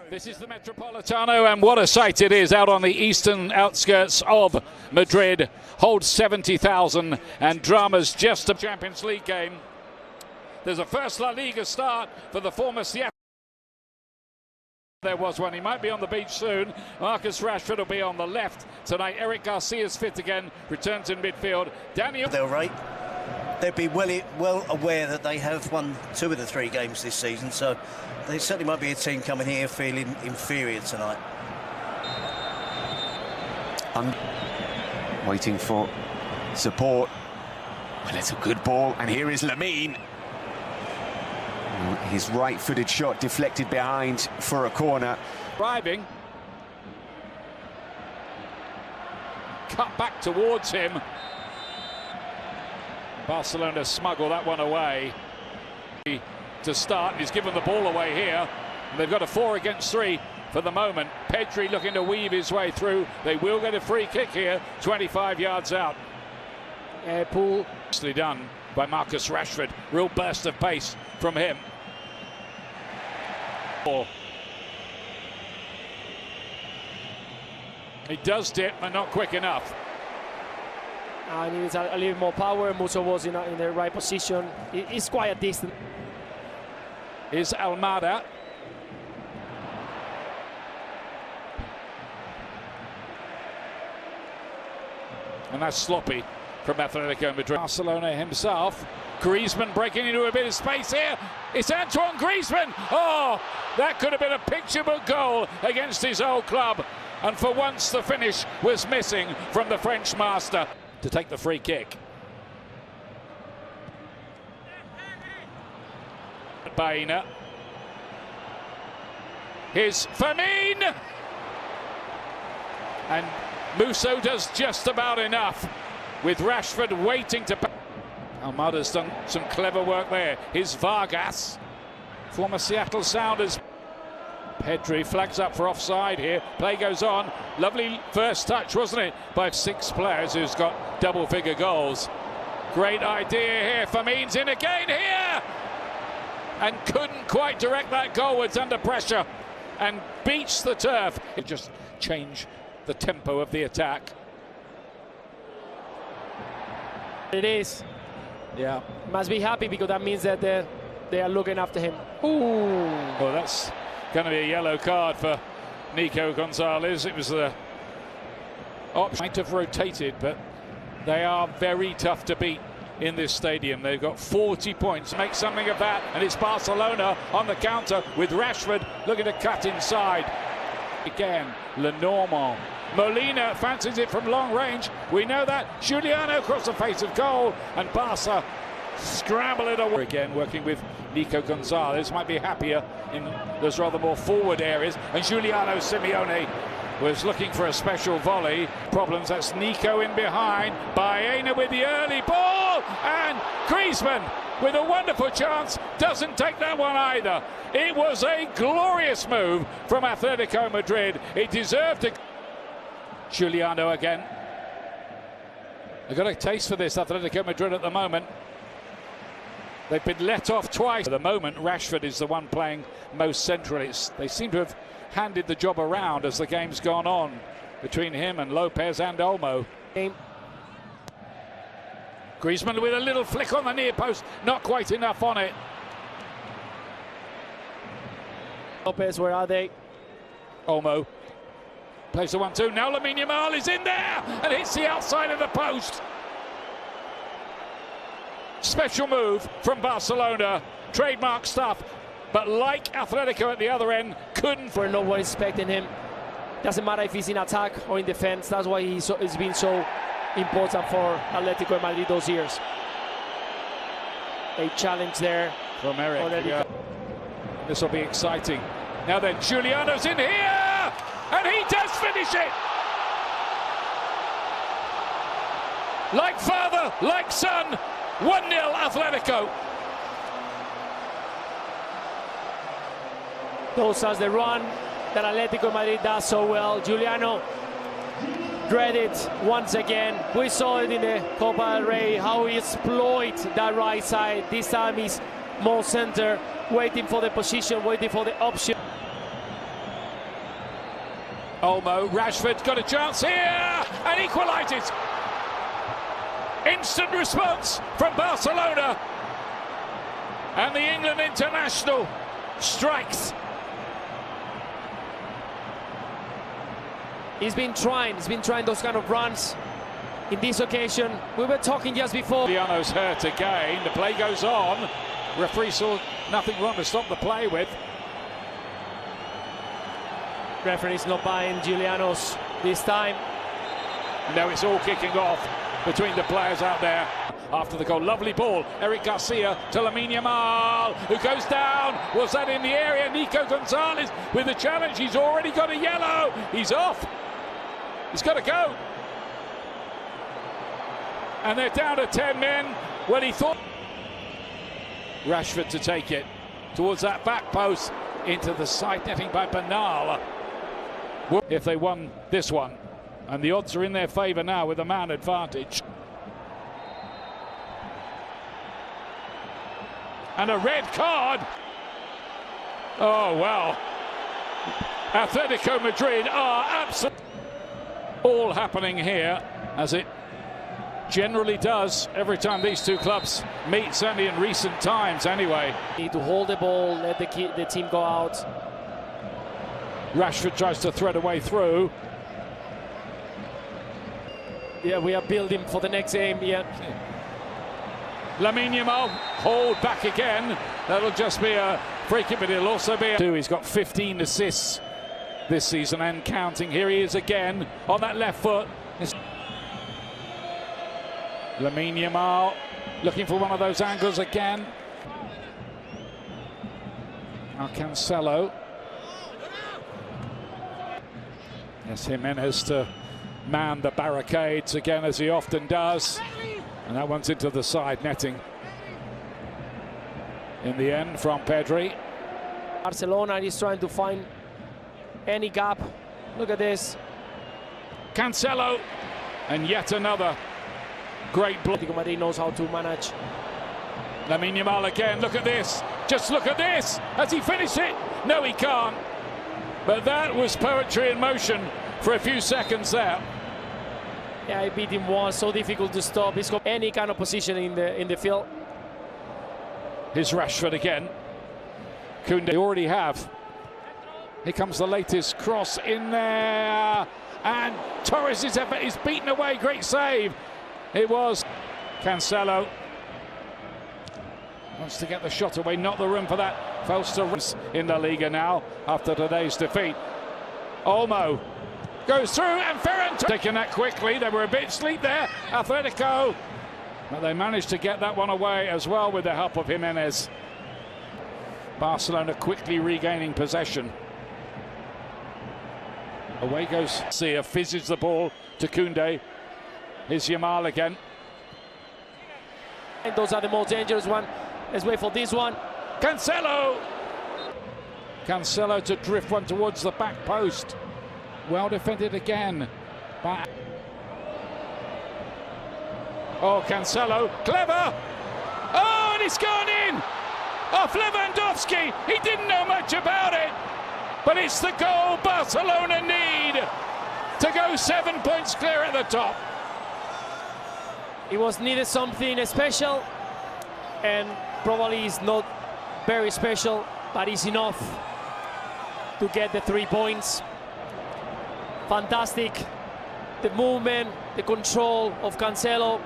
This is the Metropolitano, and what a sight it is out on the eastern outskirts of Madrid. Holds 70,000, and drama's just a Champions League game. There's a first La Liga start for the former Seattle. There was one. He might be on the beach soon. Marcus Rashford will be on the left tonight. Eric Garcia's fit again, returns in midfield. Daniel. They'll rate. They'd be well aware that they have won 2 of the 3 games this season, so they certainly might be a team coming here feeling inferior tonight. Waiting for support. Well, it's a good ball, and here is Lamine. His right-footed shot deflected behind for a corner. Driving. Cut back towards him. Barcelona smuggle that one away to start. He's given the ball away here. And they've got a 4 against 3 for the moment. Pedri looking to weave his way through. They will get a free kick here, 25 yards out. Pool. Nicely done by Marcus Rashford. Real burst of pace from him. He does dip, but not quick enough. He needs a little more power. Musso was in the right position. It's quite a distance. Is Almada. And that's sloppy from Atletico Madrid. Barcelona himself. Griezmann breaking into a bit of space here. It's Antoine Griezmann. Oh, that could have been a picture book goal against his old club. And for once, the finish was missing from the French master to take the free kick. Baena. Here's Fermin. And Musso does just about enough with Rashford waiting to... Almada's done some clever work there. Here's Vargas, former Seattle Sounders. Pedri flags up for offside here. Play goes on. Lovely first touch, wasn't it? By 6 players who's got double-figure goals. Great idea here. Fermin's in again here. And couldn't quite direct that goalwards under pressure. And beats the turf. It just changed the tempo of the attack. It is. Yeah. Must be happy because that means that they are looking after him. Ooh. Well, that's going to be a yellow card for Nico Gonzalez. It was the option. Might have rotated, but they are very tough to beat in this stadium. They've got 40 points. Make something of that, and it's Barcelona on the counter with Rashford looking to cut inside. Again, Lenormand. Molina fancies it from long range. We know that. Giuliano across the face of goal, and Barca scramble it away. Again, working with Nico Gonzalez. Might be happier in those rather more forward areas. And Giuliano Simeone was looking for a special volley. Problems, that's Nico in behind. Baena with the early ball. And Griezmann with a wonderful chance. Doesn't take that one either. It was a glorious move from Atletico Madrid. It deserved to... Giuliano again. They've got a taste for this, Atletico Madrid, at the moment. They've been let off twice. At the moment, Rashford is the one playing most centrally. They seem to have handed the job around as the game's gone on between him and Lopez and Olmo. Griezmann with a little flick on the near post, not quite enough on it. Lopez, where are they? Olmo plays the 1-2. Now Lamine Yamal is in there and hits the outside of the post. Special move from Barcelona, trademark stuff, but like Atletico at the other end, couldn't. For no one expecting him. Doesn't matter if he's in attack or in defense. That's why he's been so important for Atletico de Madrid those years. A challenge there from Eric. Yeah. This will be exciting. Now then, Giuliano's in here, and he does finish it. Like father, like son. 1-0 Atletico. Those are the run that Atletico Madrid does so well. Giuliano dread it once again. We saw it in the Copa del Rey, how he exploits that right side. This time he's more center, waiting for the position, waiting for the option. Olmo, Rashford got a chance here and equalises. Instant response from Barcelona, and the England international strikes. He's been trying those kind of runs. In this occasion, we were talking just before. Giuliano's hurt again. The play goes on. Referee saw nothing wrong to stop the play with. Referee's not buying Giuliano's this time. No, it's all kicking off between the players out there after the goal. Lovely ball. Eric Garcia to Lamine Yamal, who goes down. Was that in the area? Nico Gonzalez with the challenge. He's already got a yellow. He's off. He's got to go. And they're down to 10 men when he thought. Rashford to take it towards that back post into the side netting by Bernal. If they won this one, and the odds are in their favour now with a man advantage. And a red card. Oh, well. Atletico Madrid are absolutely all happening here, as it generally does every time these two clubs meet, certainly in recent times anyway. Need to hold the ball, let the team go out. Rashford tries to thread a way through. Yeah, we are building for the next game. Yeah. Lamine Yamal, hold back again. That'll just be a free kick, but it'll also be a... He's got 15 assists this season and counting. Here he is again on that left foot. Lamine Yamal looking for one of those angles again. Now Cancelo. Yes, Jimenez to man the barricades again, as he often does. And that one's into the side netting. In the end, from Pedri. Barcelona is trying to find any gap. Look at this. Cancelo, and yet another great block. Atletico Madrid knows how to manage. Lamine Yamal again, look at this. Just look at this. Has he finished it? No, he can't. But that was poetry in motion for a few seconds there. Yeah, he beat him once, so difficult to stop. He's got any kind of position in the field. Here's Rashford again. Koundé, they already have. Here comes the latest cross in there. And Torres' effort is beaten away. Great save. It was Cancelo. Wants to get the shot away, not the room for that. Fails to in La Liga now after today's defeat. Olmo goes through, and Ferran taking that quickly. They were a bit asleep there, Atletico, but they managed to get that one away as well with the help of Jimenez. Barcelona quickly regaining possession. Away goes Sia, fizzes the ball to Koundé. Here's Yamal again. And those are the most dangerous one. Let's wait for this one. Cancelo! Cancelo to drift one towards the back post. Well defended again. Oh, Cancelo, clever! Oh, and it's gone in! Off Lewandowski, he didn't know much about it. But it's the goal Barcelona need to go 7 points clear at the top. It was needed something special, and probably is not very special, but it's enough to get the 3 points. Fantastic, the movement, the control of Cancelo.